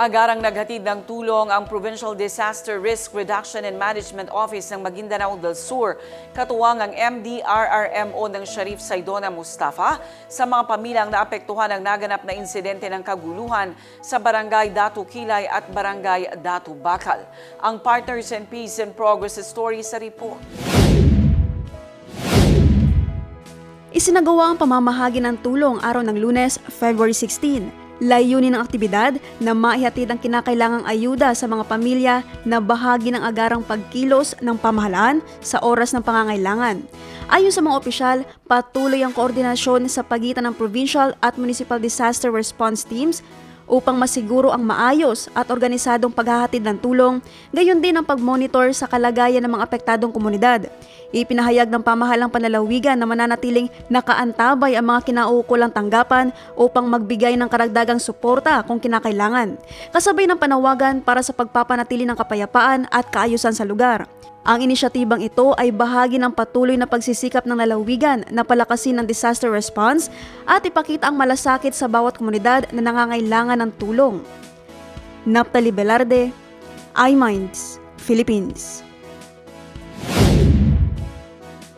Agarang naghatid ng tulong ang Provincial Disaster Risk Reduction and Management Office ng Maguindanao del Sur, katuwang ang MDRRMO ng Sharif Saidona Mustafa sa mga pamilyang naapektuhan ng naganap na insidente ng kaguluhan sa Barangay Datu Kilay at Barangay Datu Bakal. Ang Partners in Peace and Progress story sa report. Isinagawa ang pamamahagi ng tulong araw ng Lunes, February 16. Layunin ng aktibidad na maihatid ang kinakailangang ayuda sa mga pamilya na bahagi ng agarang pagkilos ng pamahalaan sa oras ng pangangailangan. Ayon sa mga opisyal, patuloy ang koordinasyon sa pagitan ng provincial at municipal disaster response teams upang masiguro ang maayos at organisadong paghahatid ng tulong, gayon din ang pagmonitor sa kalagayan ng mga apektadong komunidad. Ipinahayag ng pamahalang panlalawigan na mananatiling nakaantabay ang mga kinauukulang tanggapan upang magbigay ng karagdagang suporta kung kinakailangan, kasabay ng panawagan para sa pagpapanatili ng kapayapaan at kaayusan sa lugar. Ang inisyatibang ito ay bahagi ng patuloy na pagsisikap ng lalawigan na palakasin ang disaster response at ipakita ang malasakit sa bawat komunidad na nangangailangan ng tulong. Naphtali Velarde, iMinds, Philippines.